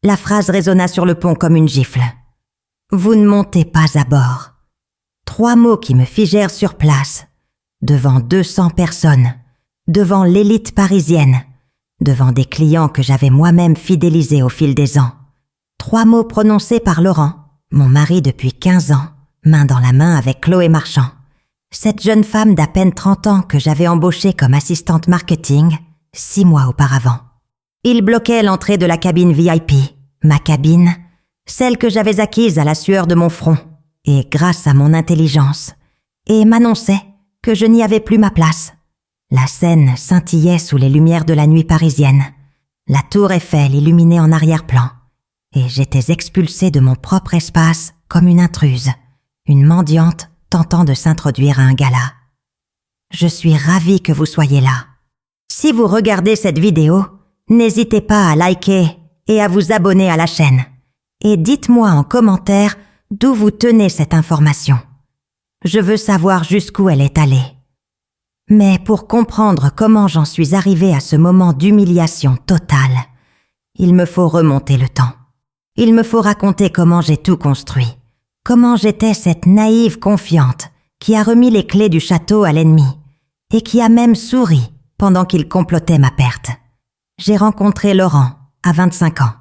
La phrase résonna sur le pont comme une gifle. « Vous ne montez pas à bord ». 3 mots qui me figèrent sur place, devant 200 personnes, devant l'élite parisienne, devant des clients que j'avais moi-même fidélisés au fil des ans. 3 mots prononcés par Laurent, mon mari depuis 15 ans, main dans la main avec Chloé Marchand, cette jeune femme d'à peine 30 ans que j'avais embauchée comme assistante marketing 6 mois auparavant. Il bloquait l'entrée de la cabine VIP, ma cabine, celle que j'avais acquise à la sueur de mon front, et grâce à mon intelligence, et m'annonçait que je n'y avais plus ma place. La scène scintillait sous les lumières de la nuit parisienne, la tour Eiffel illuminée en arrière-plan, et j'étais expulsée de mon propre espace comme une intruse, une mendiante tentant de s'introduire à un gala. Je suis ravie que vous soyez là. Si vous regardez cette vidéo, n'hésitez pas à liker et à vous abonner à la chaîne. Et dites-moi en commentaire d'où vous tenez cette information. Je veux savoir jusqu'où elle est allée. Mais pour comprendre comment j'en suis arrivée à ce moment d'humiliation totale, il me faut remonter le temps. Il me faut raconter comment j'ai tout construit, comment j'étais cette naïve confiante qui a remis les clés du château à l'ennemi et qui a même souri pendant qu'il complotait ma perte. J'ai rencontré Laurent à 25 ans.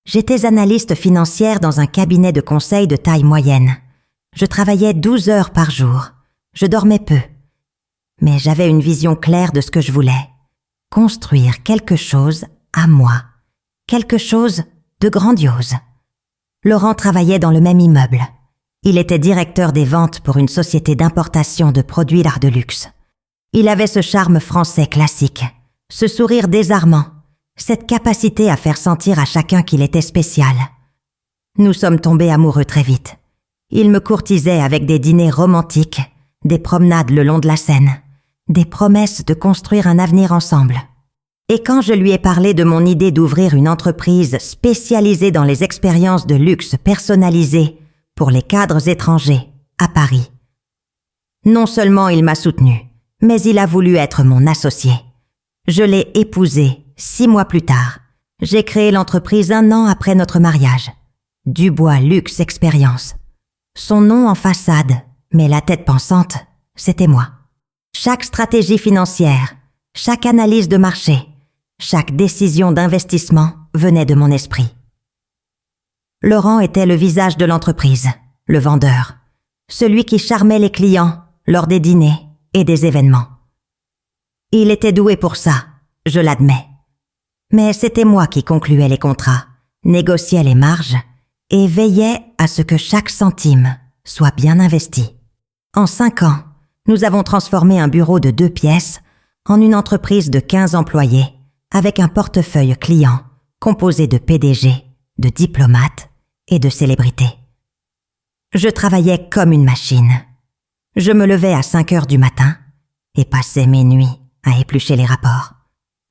J'étais analyste financière dans un cabinet de conseil de taille moyenne. Je travaillais 12 heures par jour. Je dormais peu. Mais j'avais une vision claire de ce que je voulais. Construire quelque chose à moi. Quelque chose de grandiose. Laurent travaillait dans le même immeuble. Il était directeur des ventes pour une société d'importation de produits d'art de luxe. Il avait ce charme français classique, ce sourire désarmant, cette capacité à faire sentir à chacun qu'il était spécial. Nous sommes tombés amoureux très vite. Il me courtisait avec des dîners romantiques, des promenades le long de la Seine, des promesses de construire un avenir ensemble. Et quand je lui ai parlé de mon idée d'ouvrir une entreprise spécialisée dans les expériences de luxe personnalisées pour les cadres étrangers à Paris, non seulement il m'a soutenu, mais il a voulu être mon associé. Je l'ai épousé 6 mois plus tard. J'ai créé l'entreprise 1 an après notre mariage. Dubois Luxe Expérience. Son nom en façade, mais la tête pensante, c'était moi. Chaque stratégie financière, chaque analyse de marché, chaque décision d'investissement venait de mon esprit. Laurent était le visage de l'entreprise, le vendeur, celui qui charmait les clients lors des dîners et des événements. Il était doué pour ça, je l'admets. Mais c'était moi qui concluais les contrats, négociais les marges et veillais à ce que chaque centime soit bien investi. En 5 ans, nous avons transformé un bureau de 2 pièces en une entreprise de 15 employés avec un portefeuille client composé de PDG, de diplomates et de célébrités. Je travaillais comme une machine. Je me levais à 5 heures du matin et passais mes nuits à éplucher les rapports.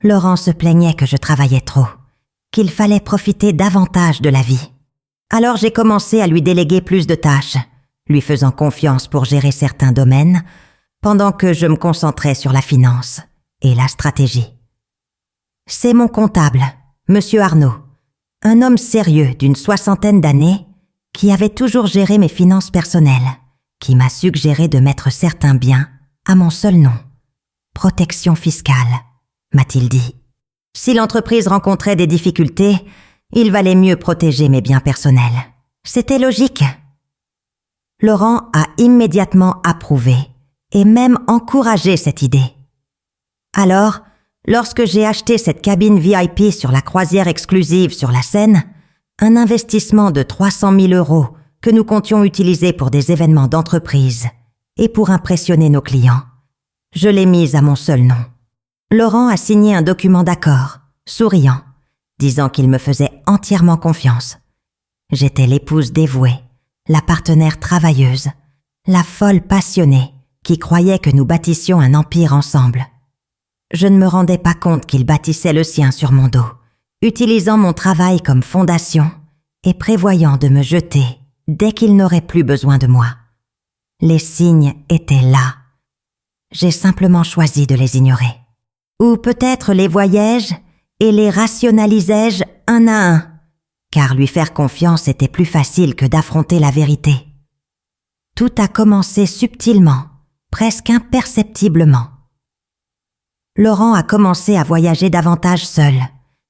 Laurent se plaignait que je travaillais trop, qu'il fallait profiter davantage de la vie. Alors j'ai commencé à lui déléguer plus de tâches, lui faisant confiance pour gérer certains domaines, pendant que je me concentrais sur la finance et la stratégie. C'est mon comptable, Monsieur Arnaud, un homme sérieux d'une 60aine d'années qui avait toujours géré mes finances personnelles, qui m'a suggéré de mettre certains biens à mon seul nom. Protection fiscale, m'a-t-il dit. Si l'entreprise rencontrait des difficultés, il valait mieux protéger mes biens personnels. C'était logique. Laurent a immédiatement approuvé et même encouragé cette idée. Alors, lorsque j'ai acheté cette cabine VIP sur la croisière exclusive sur la Seine, un investissement de 300 000 € que nous comptions utiliser pour des événements d'entreprise et pour impressionner nos clients, je l'ai mise à mon seul nom. Laurent a signé un document d'accord, souriant, disant qu'il me faisait entièrement confiance. J'étais l'épouse dévouée, la partenaire travailleuse, la folle passionnée qui croyait que nous bâtissions un empire ensemble. Je ne me rendais pas compte qu'il bâtissait le sien sur mon dos, utilisant mon travail comme fondation et prévoyant de me jeter dès qu'il n'aurait plus besoin de moi. Les signes étaient là. J'ai simplement choisi de les ignorer. Ou peut-être les voyais-je et les rationalisais-je un à un, car lui faire confiance était plus facile que d'affronter la vérité. Tout a commencé subtilement, presque imperceptiblement. Laurent a commencé à voyager davantage seul,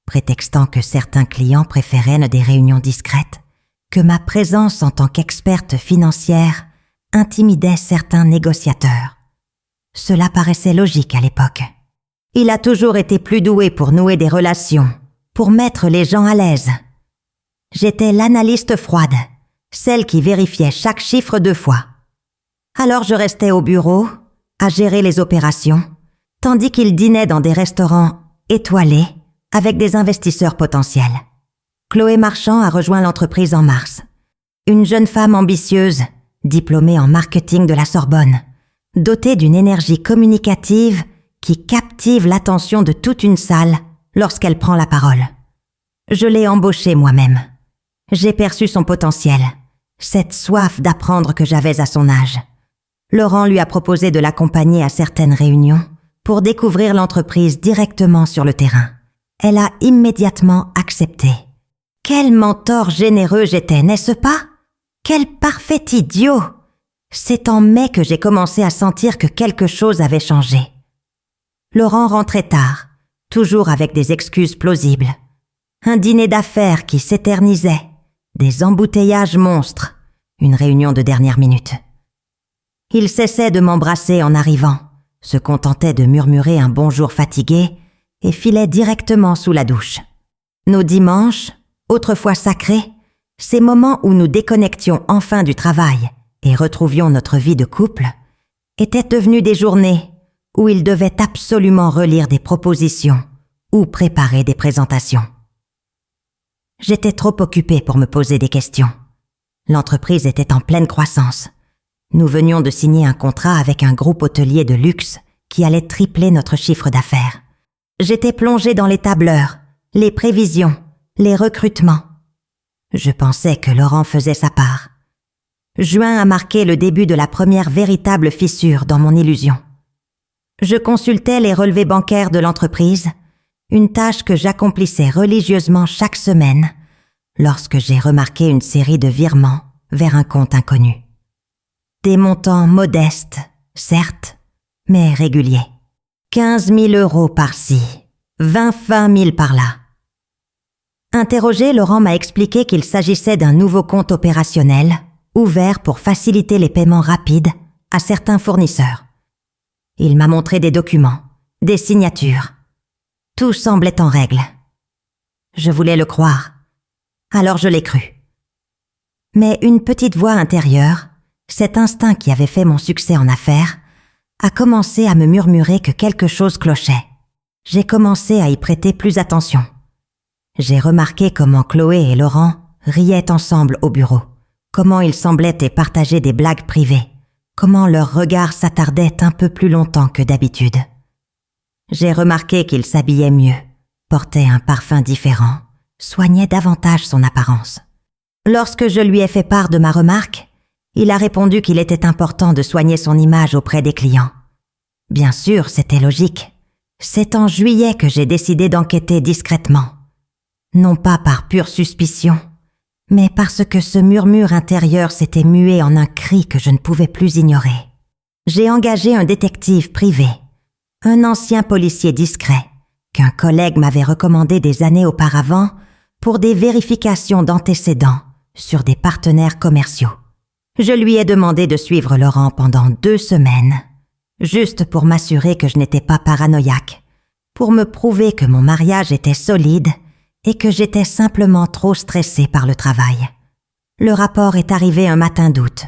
prétextant que certains clients préféraient des réunions discrètes, que ma présence en tant qu'experte financière intimidait certains négociateurs. Cela paraissait logique à l'époque. Il a toujours été plus doué pour nouer des relations, pour mettre les gens à l'aise. J'étais l'analyste froide, celle qui vérifiait chaque chiffre 2 fois. Alors je restais au bureau, à gérer les opérations, tandis qu'il dînait dans des restaurants étoilés avec des investisseurs potentiels. Chloé Marchand a rejoint l'entreprise en mars. Une jeune femme ambitieuse, diplômée en marketing de la Sorbonne, dotée d'une énergie communicative qui captive l'attention de toute une salle lorsqu'elle prend la parole. Je l'ai embauchée moi-même. J'ai perçu son potentiel, cette soif d'apprendre que j'avais à son âge. Laurent lui a proposé de l'accompagner à certaines réunions pour découvrir l'entreprise directement sur le terrain. Elle a immédiatement accepté. Quel mentor généreux j'étais, n'est-ce pas? Quel parfait idiot! C'est en mai que j'ai commencé à sentir que quelque chose avait changé. Laurent rentrait tard, toujours avec des excuses plausibles. Un dîner d'affaires qui s'éternisait, des embouteillages monstres, une réunion de dernière minute. Il cessait de m'embrasser en arrivant, se contentait de murmurer un bonjour fatigué et filait directement sous la douche. Nos dimanches, autrefois sacrés, ces moments où nous déconnections enfin du travail et retrouvions notre vie de couple, étaient devenus des journées où il devait absolument relire des propositions ou préparer des présentations. J'étais trop occupée pour me poser des questions. L'entreprise était en pleine croissance. Nous venions de signer un contrat avec un groupe hôtelier de luxe qui allait tripler notre chiffre d'affaires. J'étais plongée dans les tableurs, les prévisions, les recrutements. Je pensais que Laurent faisait sa part. Juin a marqué le début de la première véritable fissure dans mon illusion. Je consultais les relevés bancaires de l'entreprise, une tâche que j'accomplissais religieusement chaque semaine, lorsque j'ai remarqué une série de virements vers un compte inconnu. Des montants modestes, certes, mais réguliers. 15 000 € par-ci, 20 000 par-là. Interrogé, Laurent m'a expliqué qu'il s'agissait d'un nouveau compte opérationnel, ouvert pour faciliter les paiements rapides à certains fournisseurs. Il m'a montré des documents, des signatures. Tout semblait en règle. Je voulais le croire. Alors je l'ai cru. Mais une petite voix intérieure, cet instinct qui avait fait mon succès en affaires, a commencé à me murmurer que quelque chose clochait. J'ai commencé à y prêter plus attention. J'ai remarqué comment Chloé et Laurent riaient ensemble au bureau, comment ils semblaient y partager des blagues privées, comment leurs regards s'attardaient un peu plus longtemps que d'habitude. J'ai remarqué qu'il s'habillait mieux, portait un parfum différent, soignait davantage son apparence. Lorsque je lui ai fait part de ma remarque, il a répondu qu'il était important de soigner son image auprès des clients. Bien sûr, c'était logique. C'est en juillet que j'ai décidé d'enquêter discrètement. Non pas par pure suspicion, mais parce que ce murmure intérieur s'était mué en un cri que je ne pouvais plus ignorer. J'ai engagé un détective privé, un ancien policier discret, qu'un collègue m'avait recommandé des années auparavant pour des vérifications d'antécédents sur des partenaires commerciaux. Je lui ai demandé de suivre Laurent pendant 2 semaines, juste pour m'assurer que je n'étais pas paranoïaque, pour me prouver que mon mariage était solide et que j'étais simplement trop stressée par le travail. Le rapport est arrivé un matin d'août.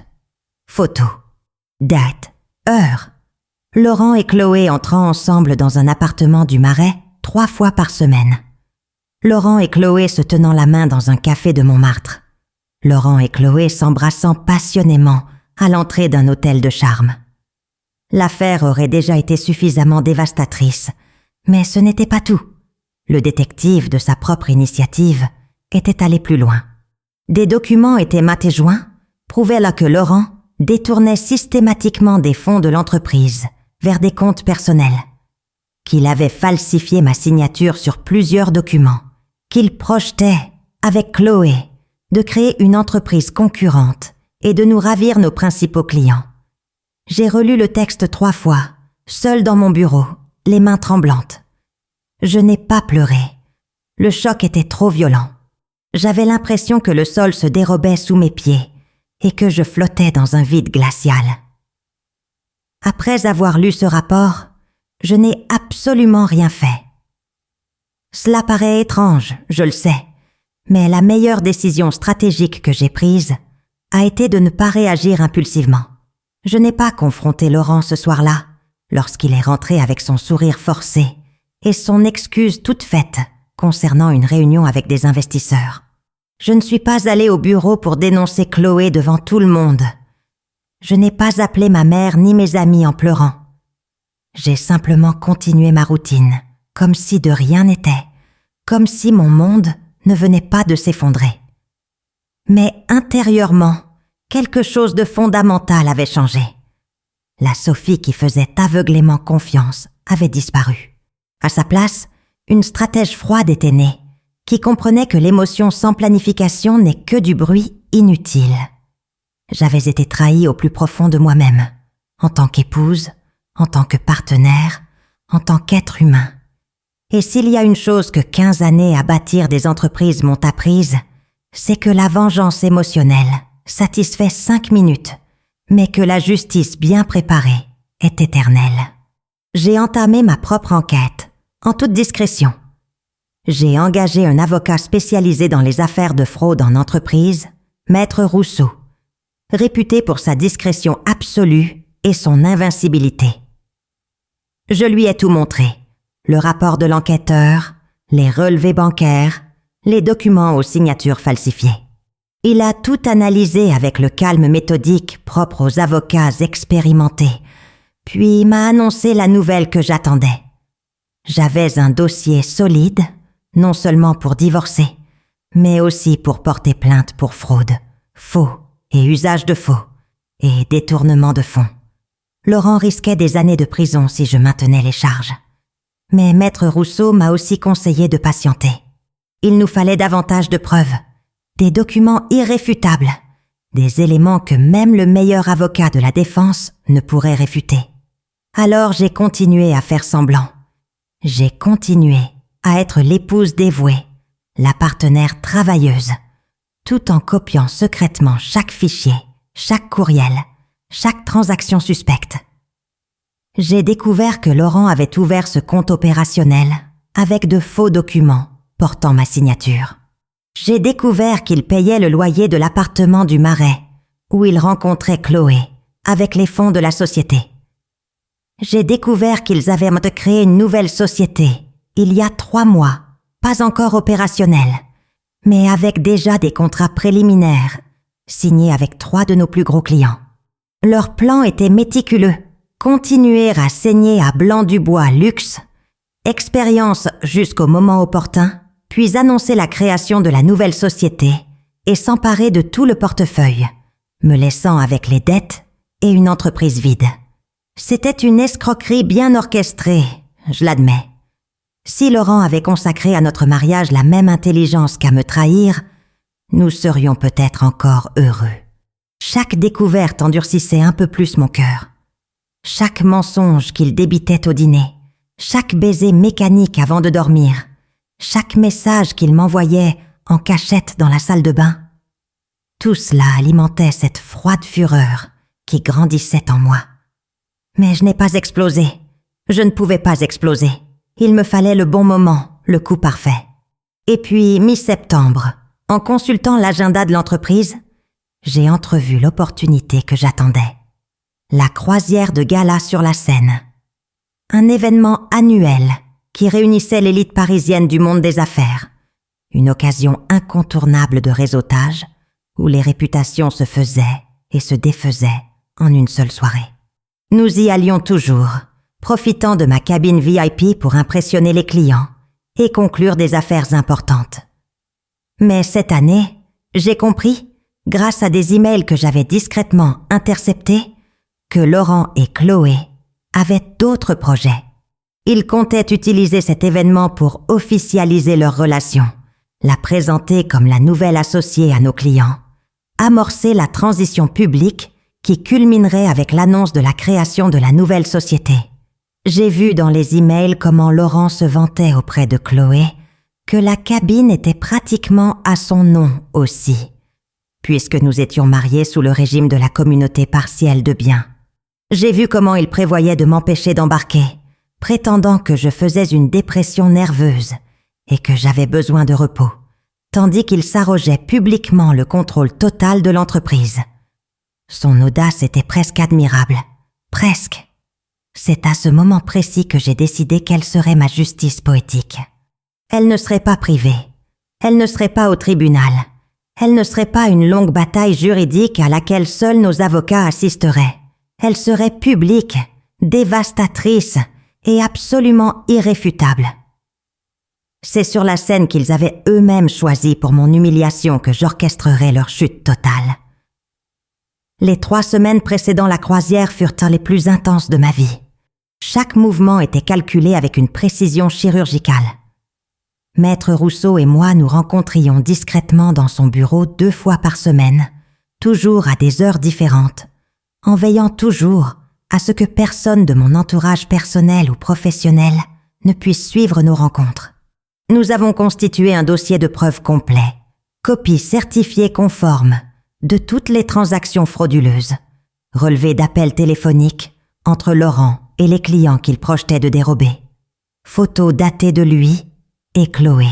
Photo, date, heure. Laurent et Chloé entrant ensemble dans un appartement du Marais 3 fois par semaine. Laurent et Chloé se tenant la main dans un café de Montmartre. Laurent et Chloé s'embrassant passionnément à l'entrée d'un hôtel de charme. L'affaire aurait déjà été suffisamment dévastatrice, mais ce n'était pas tout. Le détective, de sa propre initiative, était allé plus loin. Des documents étaient matés joints, prouvaient là que Laurent détournait systématiquement des fonds de l'entreprise vers des comptes personnels, qu'il avait falsifié ma signature sur plusieurs documents, qu'il projetait, avec Chloé, de créer une entreprise concurrente et de nous ravir nos principaux clients. J'ai relu le texte 3 fois, seule dans mon bureau, les mains tremblantes. Je n'ai pas pleuré. Le choc était trop violent. J'avais l'impression que le sol se dérobait sous mes pieds et que je flottais dans un vide glacial. Après avoir lu ce rapport, je n'ai absolument rien fait. Cela paraît étrange, je le sais, mais la meilleure décision stratégique que j'ai prise a été de ne pas réagir impulsivement. Je n'ai pas confronté Laurent ce soir-là, lorsqu'il est rentré avec son sourire forcé et son excuse toute faite concernant une réunion avec des investisseurs. Je ne suis pas allée au bureau pour dénoncer Chloé devant tout le monde. Je n'ai pas appelé ma mère ni mes amis en pleurant. J'ai simplement continué ma routine, comme si de rien n'était, comme si mon monde ne venait pas de s'effondrer. Mais intérieurement, quelque chose de fondamental avait changé. La Sophie qui faisait aveuglément confiance avait disparu. À sa place, une stratège froide était née, qui comprenait que l'émotion sans planification n'est que du bruit inutile. J'avais été trahie au plus profond de moi-même, en tant qu'épouse, en tant que partenaire, en tant qu'être humain. Et s'il y a une chose que 15 années à bâtir des entreprises m'ont apprise, c'est que la vengeance émotionnelle satisfait 5 minutes, mais que la justice bien préparée est éternelle. J'ai entamé ma propre enquête, en toute discrétion. J'ai engagé un avocat spécialisé dans les affaires de fraude en entreprise, Maître Rousseau, réputé pour sa discrétion absolue et son invincibilité. Je lui ai tout montré, le rapport de l'enquêteur, les relevés bancaires, les documents aux signatures falsifiées. Il a tout analysé avec le calme méthodique propre aux avocats expérimentés, puis m'a annoncé la nouvelle que j'attendais. J'avais un dossier solide, non seulement pour divorcer, mais aussi pour porter plainte pour fraude, faux et usage de faux, et détournement de fonds. Laurent risquait des années de prison si je maintenais les charges. Mais Maître Rousseau m'a aussi conseillé de patienter. Il nous fallait davantage de preuves, des documents irréfutables, des éléments que même le meilleur avocat de la défense ne pourrait réfuter. Alors j'ai continué à faire semblant. J'ai continué à être l'épouse dévouée, la partenaire travailleuse, tout en copiant secrètement chaque fichier, chaque courriel, chaque transaction suspecte. J'ai découvert que Laurent avait ouvert ce compte opérationnel avec de faux documents portant ma signature. J'ai découvert qu'il payait le loyer de l'appartement du Marais, où il rencontrait Chloé, avec les fonds de la société. J'ai découvert qu'ils avaient créé une nouvelle société, il y a 3 mois, pas encore opérationnelle, mais avec déjà des contrats préliminaires, signés avec 3 de nos plus gros clients. Leur plan était méticuleux, continuer à saigner à Blanc-du-Bois luxe, expérience jusqu'au moment opportun, puis annoncer la création de la nouvelle société et s'emparer de tout le portefeuille, me laissant avec les dettes et une entreprise vide. C'était une escroquerie bien orchestrée, je l'admets. Si Laurent avait consacré à notre mariage la même intelligence qu'à me trahir, nous serions peut-être encore heureux. Chaque découverte endurcissait un peu plus mon cœur. Chaque mensonge qu'il débitait au dîner, chaque baiser mécanique avant de dormir, chaque message qu'il m'envoyait en cachette dans la salle de bain, tout cela alimentait cette froide fureur qui grandissait en moi. Mais je n'ai pas explosé. Je ne pouvais pas exploser. Il me fallait le bon moment, le coup parfait. Et puis, mi-septembre, en consultant l'agenda de l'entreprise, j'ai entrevu l'opportunité que j'attendais. La croisière de gala sur la Seine. Un événement annuel qui réunissait l'élite parisienne du monde des affaires. Une occasion incontournable de réseautage où les réputations se faisaient et se défaisaient en une seule soirée. Nous y allions toujours, profitant de ma cabine VIP pour impressionner les clients et conclure des affaires importantes. Mais cette année, j'ai compris, grâce à des emails que j'avais discrètement interceptés, que Laurent et Chloé avaient d'autres projets. Ils comptaient utiliser cet événement pour officialiser leur relation, la présenter comme la nouvelle associée à nos clients, amorcer la transition publique qui culminerait avec l'annonce de la création de la nouvelle société. J'ai vu dans les emails comment Laurent se vantait auprès de Chloé que la cabine était pratiquement à son nom aussi, puisque nous étions mariés sous le régime de la communauté partielle de biens. J'ai vu comment il prévoyait de m'empêcher d'embarquer, prétendant que je faisais une dépression nerveuse et que j'avais besoin de repos, tandis qu'il s'arrogeait publiquement le contrôle total de l'entreprise. Son audace était presque admirable. Presque. C'est à ce moment précis que j'ai décidé quelle serait ma justice poétique. Elle ne serait pas privée. Elle ne serait pas au tribunal. Elle ne serait pas une longue bataille juridique à laquelle seuls nos avocats assisteraient. Elle serait publique, dévastatrice et absolument irréfutable. C'est sur la scène qu'ils avaient eux-mêmes choisie pour mon humiliation que j'orchestrerais leur chute totale. Les 3 semaines précédant la croisière furent les plus intenses de ma vie. Chaque mouvement était calculé avec une précision chirurgicale. Maître Rousseau et moi nous rencontrions discrètement dans son bureau 2 fois par semaine, toujours à des heures différentes, en veillant toujours à ce que personne de mon entourage personnel ou professionnel ne puisse suivre nos rencontres. Nous avons constitué un dossier de preuves complet, copie certifiée conforme de toutes les transactions frauduleuses, relevés d'appels téléphoniques entre Laurent et les clients qu'il projetait de dérober, photos datées de lui et Chloé,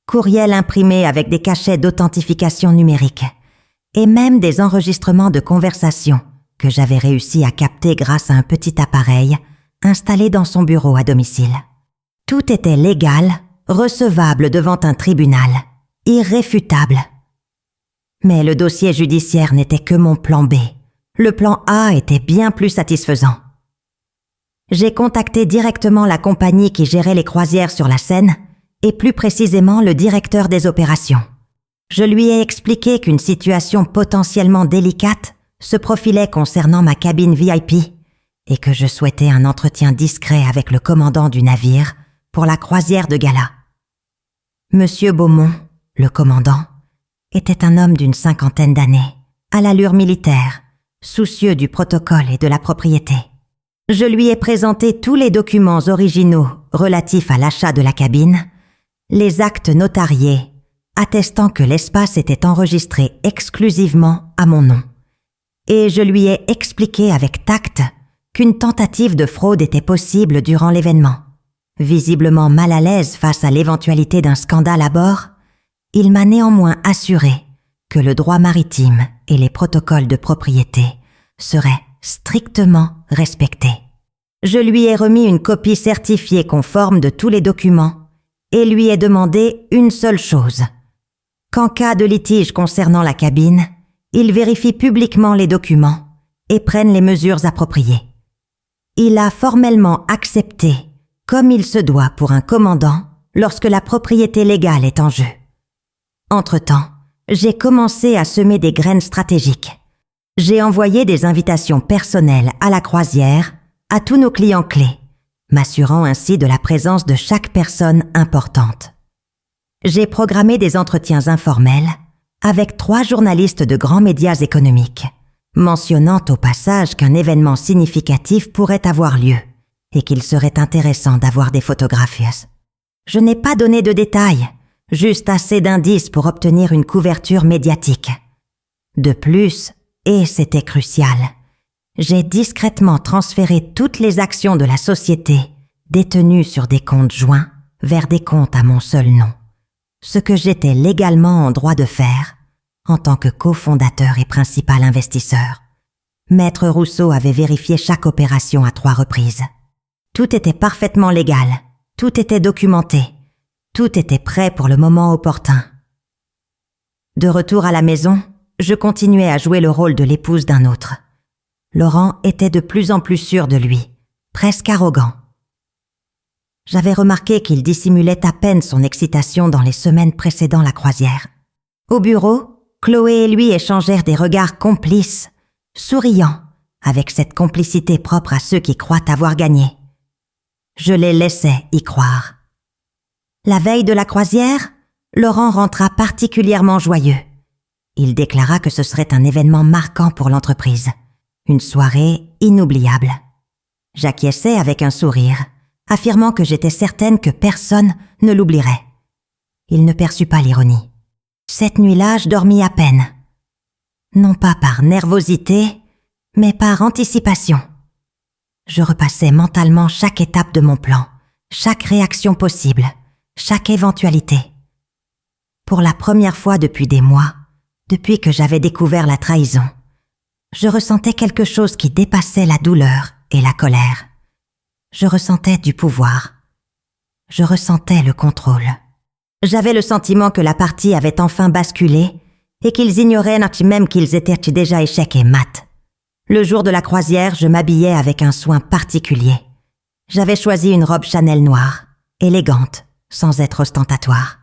courriels imprimés avec des cachets d'authentification numérique, et même des enregistrements de conversations que j'avais réussi à capter grâce à un petit appareil installé dans son bureau à domicile. Tout était légal, recevable devant un tribunal, irréfutable. Mais le dossier judiciaire n'était que mon plan B. Le plan A était bien plus satisfaisant. J'ai contacté directement la compagnie qui gérait les croisières sur la Seine et plus précisément le directeur des opérations. Je lui ai expliqué qu'une situation potentiellement délicate se profilait concernant ma cabine VIP et que je souhaitais un entretien discret avec le commandant du navire pour la croisière de gala. Monsieur Beaumont, le commandant, était un homme d'une 50aine d'années, à l'allure militaire, soucieux du protocole et de la propriété. Je lui ai présenté tous les documents originaux relatifs à l'achat de la cabine, les actes notariés, attestant que l'espace était enregistré exclusivement à mon nom. Et je lui ai expliqué avec tact qu'une tentative de fraude était possible durant l'événement. Visiblement mal à l'aise face à l'éventualité d'un scandale à bord, il m'a néanmoins assuré que le droit maritime et les protocoles de propriété seraient strictement respectés. Je lui ai remis une copie certifiée conforme de tous les documents et lui ai demandé une seule chose. Qu'en cas de litige concernant la cabine, il vérifie publiquement les documents et prenne les mesures appropriées. Il a formellement accepté, comme il se doit pour un commandant, lorsque la propriété légale est en jeu. Entre-temps, j'ai commencé à semer des graines stratégiques. J'ai envoyé des invitations personnelles à la croisière à tous nos clients clés, m'assurant ainsi de la présence de chaque personne importante. J'ai programmé des entretiens informels avec 3 journalistes de grands médias économiques, mentionnant au passage qu'un événement significatif pourrait avoir lieu et qu'il serait intéressant d'avoir des photographies. Je n'ai pas donné de détails, juste assez d'indices pour obtenir une couverture médiatique. De plus, et c'était crucial, j'ai discrètement transféré toutes les actions de la société détenues sur des comptes joints vers des comptes à mon seul nom, ce que j'étais légalement en droit de faire en tant que cofondateur et principal investisseur. Maître Rousseau avait vérifié chaque opération à 3 reprises. Tout était parfaitement légal, tout était documenté, tout était prêt pour le moment opportun. De retour à la maison, je continuais à jouer le rôle de l'épouse d'un autre. Laurent était de plus en plus sûr de lui, presque arrogant. J'avais remarqué qu'il dissimulait à peine son excitation dans les semaines précédant la croisière. Au bureau, Chloé et lui échangèrent des regards complices, souriants, avec cette complicité propre à ceux qui croient avoir gagné. Je les laissais y croire. La veille de la croisière, Laurent rentra particulièrement joyeux. Il déclara que ce serait un événement marquant pour l'entreprise, une soirée inoubliable. J'acquiesçai avec un sourire, affirmant que j'étais certaine que personne ne l'oublierait. Il ne perçut pas l'ironie. Cette nuit-là, je dormis à peine. Non pas par nervosité, mais par anticipation. Je repassais mentalement chaque étape de mon plan, chaque réaction possible, chaque éventualité. Pour la première fois depuis des mois, depuis que j'avais découvert la trahison, je ressentais quelque chose qui dépassait la douleur et la colère. Je ressentais du pouvoir. Je ressentais le contrôle. J'avais le sentiment que la partie avait enfin basculé et qu'ils ignoraient même qu'ils étaient déjà échecs et mat. Le jour de la croisière, je m'habillais avec un soin particulier. J'avais choisi une robe Chanel noire, élégante, sans être ostentatoire.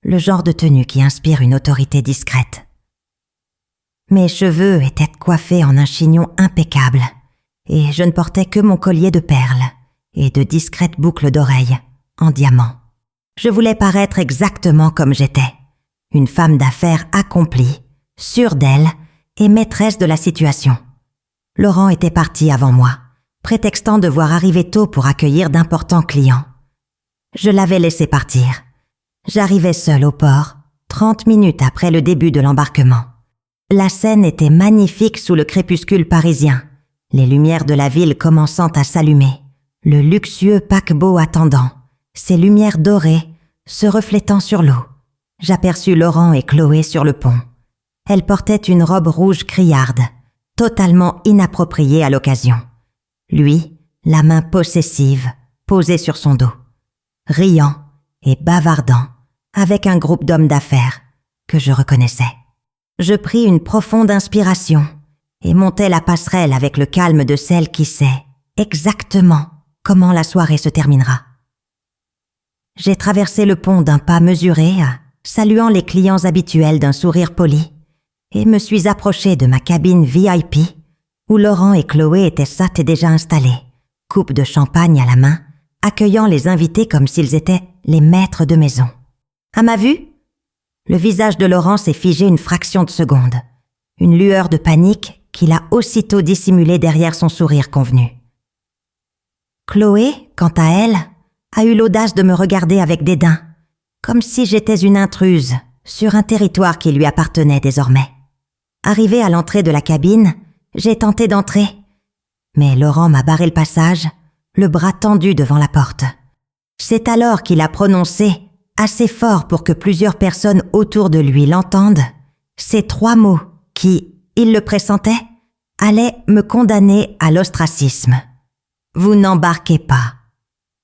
Le genre de tenue qui inspire une autorité discrète. Mes cheveux étaient coiffés en un chignon impeccable, et je ne portais que mon collier de perles et de discrètes boucles d'oreilles en diamant. Je voulais paraître exactement comme j'étais, une femme d'affaires accomplie, sûre d'elle et maîtresse de la situation. Laurent était parti avant moi, prétextant devoir arriver tôt pour accueillir d'importants clients. Je l'avais laissé partir. J'arrivais seule au port, 30 minutes après le début de l'embarquement. La scène était magnifique sous le crépuscule parisien, les lumières de la ville commençant à s'allumer, le luxueux paquebot attendant, ses lumières dorées se reflétant sur l'eau. J'aperçus Laurent et Chloé sur le pont. Elle portait une robe rouge criarde, totalement inappropriée à l'occasion. Lui, la main possessive, posée sur son dos, riant et bavardant avec un groupe d'hommes d'affaires que je reconnaissais. Je pris une profonde inspiration et montai la passerelle avec le calme de celle qui sait exactement comment la soirée se terminera. J'ai traversé le pont d'un pas mesuré, saluant les clients habituels d'un sourire poli, et me suis approchée de ma cabine VIP, où Laurent et Chloé étaient sates et déjà installés, coupe de champagne à la main, accueillant les invités comme s'ils étaient les maîtres de maison. À ma vue, le visage de Laurent s'est figé une fraction de seconde, une lueur de panique qu'il a aussitôt dissimulée derrière son sourire convenu. Chloé, quant à elle, a eu l'audace de me regarder avec dédain, comme si j'étais une intruse sur un territoire qui lui appartenait désormais. Arrivée à l'entrée de la cabine, j'ai tenté d'entrer, mais Laurent m'a barré le passage, le bras tendu devant la porte. C'est alors qu'il a prononcé, assez fort pour que plusieurs personnes autour de lui l'entendent, ces 3 mots qui, il le pressentait, allaient me condamner à l'ostracisme. Vous n'embarquez pas.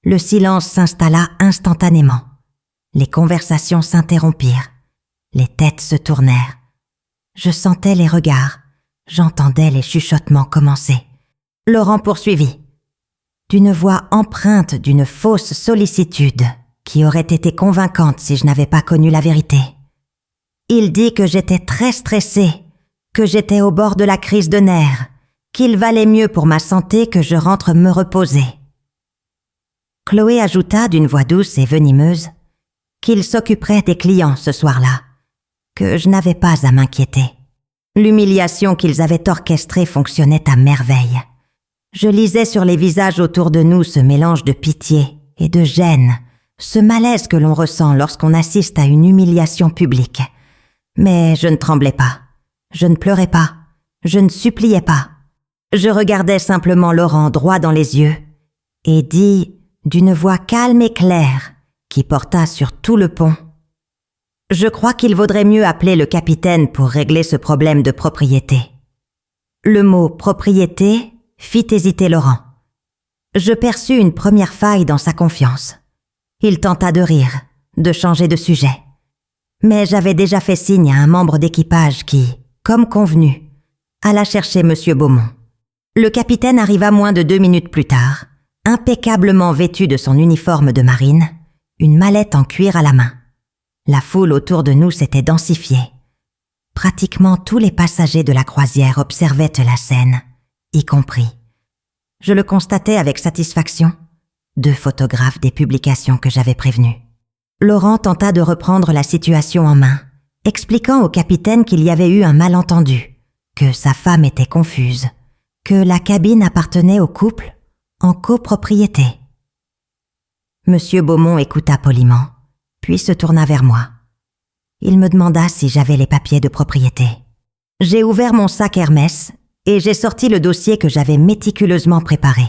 Le silence s'installa instantanément. Les conversations s'interrompirent. Les têtes se tournèrent. Je sentais les regards. J'entendais les chuchotements commencer. Laurent poursuivit, d'une voix empreinte d'une fausse sollicitude qui aurait été convaincante si je n'avais pas connu la vérité. Il dit que j'étais très stressée, que j'étais au bord de la crise de nerfs, qu'il valait mieux pour ma santé que je rentre me reposer. Chloé ajouta d'une voix douce et venimeuse qu'il s'occuperait des clients ce soir-là, que je n'avais pas à m'inquiéter. L'humiliation qu'ils avaient orchestrée fonctionnait à merveille. Je lisais sur les visages autour de nous ce mélange de pitié et de gêne, ce malaise que l'on ressent lorsqu'on assiste à une humiliation publique. Mais je ne tremblais pas, je ne pleurais pas, je ne suppliais pas. Je regardais simplement Laurent droit dans les yeux et dis d'une voix calme et claire qui porta sur tout le pont: je crois qu'il vaudrait mieux appeler le capitaine pour régler ce problème de propriété. Le mot propriété fit hésiter Laurent. Je perçus une première faille dans sa confiance. Il tenta de rire, de changer de sujet. Mais j'avais déjà fait signe à un membre d'équipage qui, comme convenu, alla chercher Monsieur Beaumont. Le capitaine arriva moins de 2 minutes plus tard, impeccablement vêtu de son uniforme de marine, une mallette en cuir à la main. La foule autour de nous s'était densifiée. Pratiquement tous les passagers de la croisière observaient la scène, y compris. Je le constatais avec satisfaction, 2 photographes des publications que j'avais prévenus. Laurent tenta de reprendre la situation en main, expliquant au capitaine qu'il y avait eu un malentendu, que sa femme était confuse, que la cabine appartenait au couple en copropriété. Monsieur Beaumont écouta poliment, puis se tourna vers moi. Il me demanda si j'avais les papiers de propriété. J'ai ouvert mon sac Hermès et j'ai sorti le dossier que j'avais méticuleusement préparé.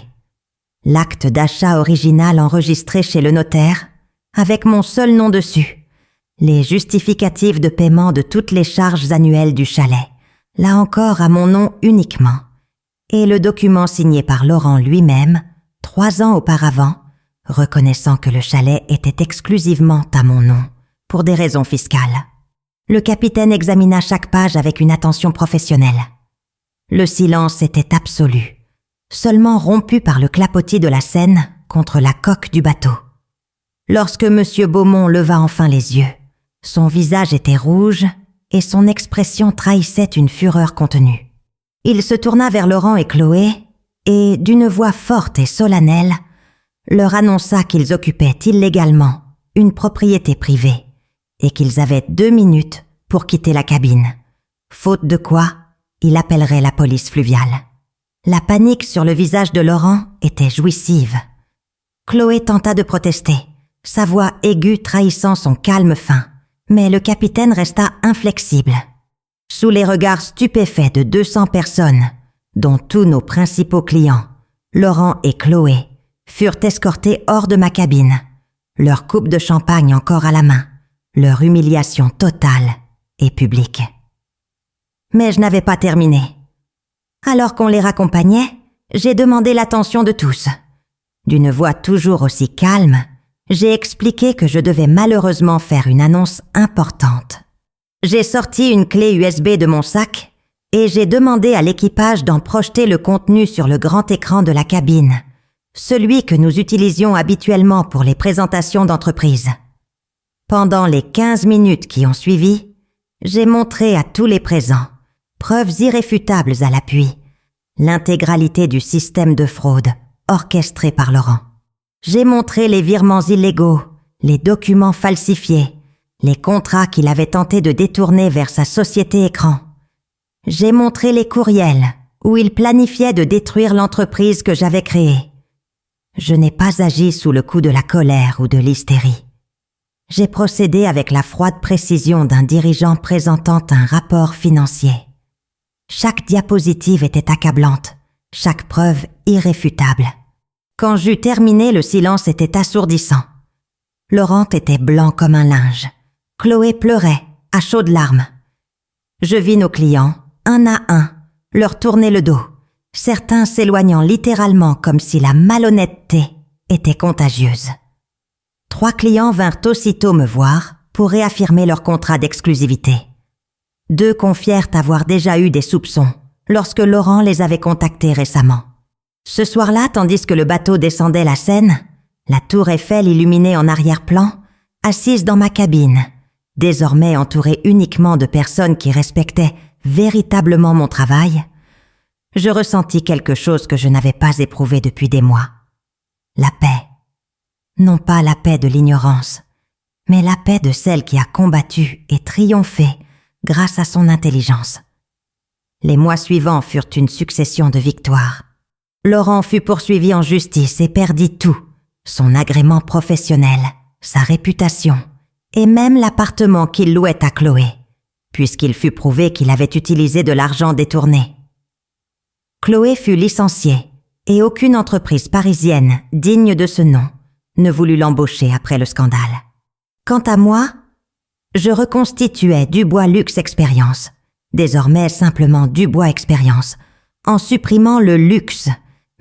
L'acte d'achat original enregistré chez le notaire, avec mon seul nom dessus. Les justificatifs de paiement de toutes les charges annuelles du chalet, là encore à mon nom uniquement. Et le document signé par Laurent lui-même, 3 ans auparavant, reconnaissant que le chalet était exclusivement à mon nom, pour des raisons fiscales. Le capitaine examina chaque page avec une attention professionnelle. Le silence était absolu, seulement rompu par le clapotis de la Seine contre la coque du bateau. Lorsque Monsieur Beaumont leva enfin les yeux, son visage était rouge et son expression trahissait une fureur contenue. Il se tourna vers Laurent et Chloé et, d'une voix forte et solennelle, leur annonça qu'ils occupaient illégalement une propriété privée et qu'ils avaient 2 minutes pour quitter la cabine, faute de quoi il appellerait la police fluviale. La panique sur le visage de Laurent était jouissive. Chloé tenta de protester, sa voix aiguë trahissant son calme fin, mais le capitaine resta inflexible. Sous les regards stupéfaits de 200 personnes, dont tous nos principaux clients, Laurent et Chloé, furent escortés hors de ma cabine, leur coupe de champagne encore à la main, leur humiliation totale et publique. Mais je n'avais pas terminé. Alors qu'on les raccompagnait, j'ai demandé l'attention de tous. D'une voix toujours aussi calme, j'ai expliqué que je devais malheureusement faire une annonce importante. J'ai sorti une clé USB de mon sac et j'ai demandé à l'équipage d'en projeter le contenu sur le grand écran de la cabine, celui que nous utilisions habituellement pour les présentations d'entreprise. Pendant les 15 minutes qui ont suivi, j'ai montré à tous les présents, preuves irréfutables à l'appui, l'intégralité du système de fraude orchestré par Laurent. J'ai montré les virements illégaux, les documents falsifiés, les contrats qu'il avait tenté de détourner vers sa société écran. J'ai montré les courriels où il planifiait de détruire l'entreprise que j'avais créée. Je n'ai pas agi sous le coup de la colère ou de l'hystérie. J'ai procédé avec la froide précision d'un dirigeant présentant un rapport financier. Chaque diapositive était accablante, chaque preuve irréfutable. Quand j'eus terminé, le silence était assourdissant. Laurent était blanc comme un linge. Chloé pleurait, à chaudes larmes. Je vis nos clients, un à un, leur tourner le dos, certains s'éloignant littéralement comme si la malhonnêteté était contagieuse. 3 clients vinrent aussitôt me voir pour réaffirmer leur contrat d'exclusivité. 2 confièrent avoir déjà eu des soupçons lorsque Laurent les avait contactés récemment. Ce soir-là, tandis que le bateau descendait la Seine, la tour Eiffel illuminée en arrière-plan, assise dans ma cabine, désormais entourée uniquement de personnes qui respectaient véritablement mon travail, je ressentis quelque chose que je n'avais pas éprouvé depuis des mois. La paix. Non pas la paix de l'ignorance, mais la paix de celle qui a combattu et triomphé grâce à son intelligence. Les mois suivants furent une succession de victoires. Laurent fut poursuivi en justice et perdit tout, son agrément professionnel, sa réputation et même l'appartement qu'il louait à Chloé, puisqu'il fut prouvé qu'il avait utilisé de l'argent détourné. Chloé fut licenciée et aucune entreprise parisienne digne de ce nom ne voulut l'embaucher après le scandale. Quant à moi, je reconstituais Dubois Luxe Expérience, désormais simplement Dubois Expérience, en supprimant le luxe,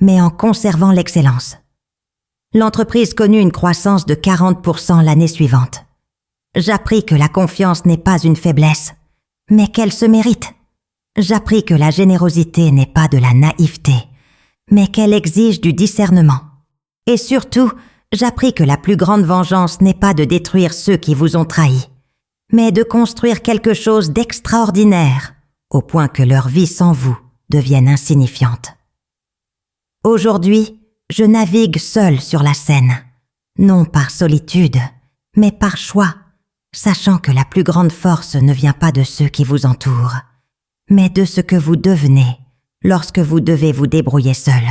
mais en conservant l'excellence. L'entreprise connut une croissance de 40% l'année suivante. J'appris que la confiance n'est pas une faiblesse, mais qu'elle se mérite. J'appris que la générosité n'est pas de la naïveté, mais qu'elle exige du discernement. Et surtout, j'appris que la plus grande vengeance n'est pas de détruire ceux qui vous ont trahi, mais de construire quelque chose d'extraordinaire, au point que leur vie sans vous devienne insignifiante. Aujourd'hui, je navigue seul sur la Seine, non par solitude, mais par choix, sachant que la plus grande force ne vient pas de ceux qui vous entourent, mais de ce que vous devenez lorsque vous devez vous débrouiller seul.